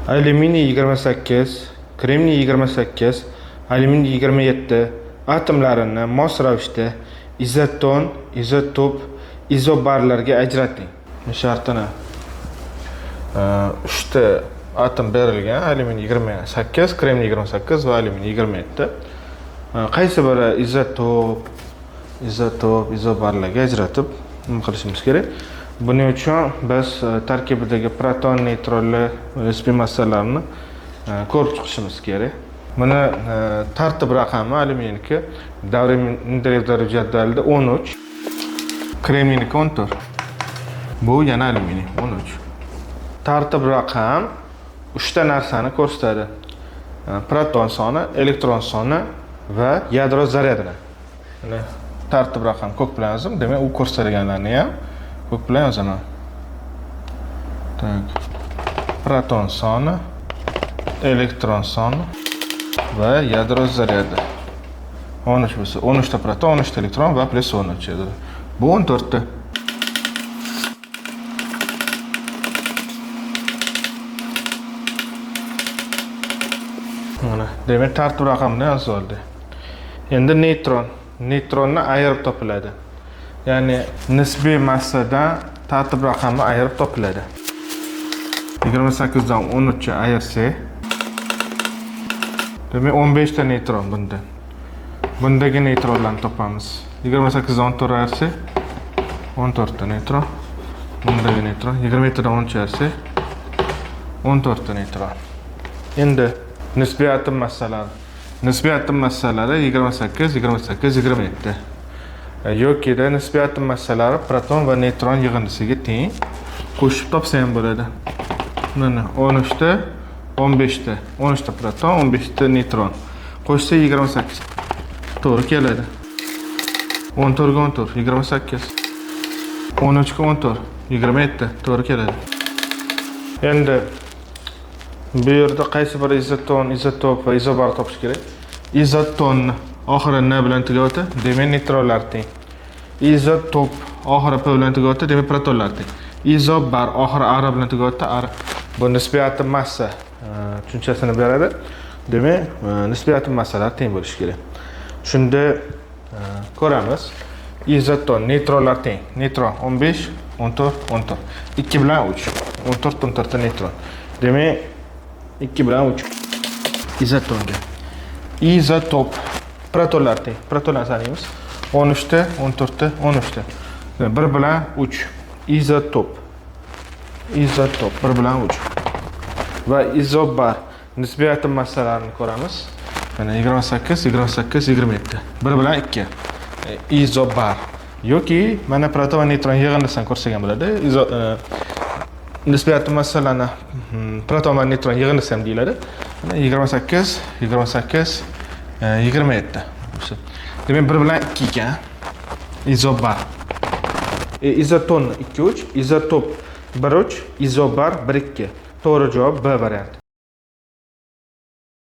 Alyuminiy 28, kremniy 28, alyuminiy 27 atomlarini mos ravishda izoton, izotop, izobarlarga ajrating. Shartini 3 ta atom berilgan, alyuminiy 28, kremniy 28 va alyuminiy 27. Qaysi biri izotop, izobarlarga ajratib nima qilishimiz kerak? Buning uchun biz tarkibidagi proton, neytronlar va nisbiy massalarini ko'rib chiqishimiz kerak. Buni tartib raqami alyuminiyki davriy Mendeleyev jadvalida 13, kremniyniki 14. Bu yana alyuminiy 13. Tartib raqam 3 ta narsani ko'rsatadi. Proton soni, elektron soni va yadro zaryadini. Mana tartib raqam ko'k bilan yozdim. Demak, u ko'rsatilganlarni ham ko'k bilan yozaman. Tak. Proton soni, elektron soni va yadro zaryadi. 13 bo'lsa, 13 ta proton, 13 ta elektron va plus 13 edi. Bu 14 ta. Mana, demak, tartib raqamini yozib oldik. Endi neytronni ayirib topiladi. Ya'ni nisbiy massadan tartib raqami ayirib topiladi. 28 dan 13 ni ayirsak, demak 15 ta neytron bunda. Bundagi neytronlarni topamiz. 28 dan 14 ayirsak, 14 ta neytron. Bundagi neytron 27 dan 13 ayirsak, 14 ta neytron. Endi nisbiy atom massalari. Nisbiy atom massalari 28, 28, 27. Yoki da nisbiy atom massalari proton va neytron yig'indisiga teng. Qo'shib topsa ham bo'ladi. Mana 13 ta, 15 ta, 13 ta proton, 15 ta neytron. Qo'shsa 28. To'g'ri keladi. 14 ga 14, 28. 13 ga 14, 27. To'g'ri keladi. Endi bu yerda qaysi bir izoton, izotop va izobar topish kerak. Izotonni oxiri n bilan tugayapti, demak neytronlar teng. Izotop oxiri p bilan tugayapti, demak protonlar teng. Izobar oxiri r bilan tugayapti, r bu nisbiy atom massa tushunchasini beradi. Demak, nisbiy atom massalar teng bo'lishi kerak. Shunda ko'ramiz. Izoton, neytronlar teng. Neytron 15, 14, 14. 2 bilan 3. 14, 14 ta neytron. Demak, 2 bilan 3. Izotonga. Izotop, protonlar teng. Protonlar sanaymiz. 13 ta, 14 ta, 13 ta. 1 bilan 3. Izotop. Izotop 1 bilan 3. Va izobar nisbiy atom massalarini ko'ramiz. Mana 28, 28, 27. 1 bilan 2. Izobar yoki mana proton va neytron yig'indisidan ko'rsak ham bo'ladi. Nisbiy atom massalarni proton va neytron yig'indisi ham deyiladi. 28, 28, 27. Demak, 1 bilan 2 ekan. Izobar. Izoton 2, 3, izotop 1, 3, izobar 1, 2. To'g'ri javob B varianti.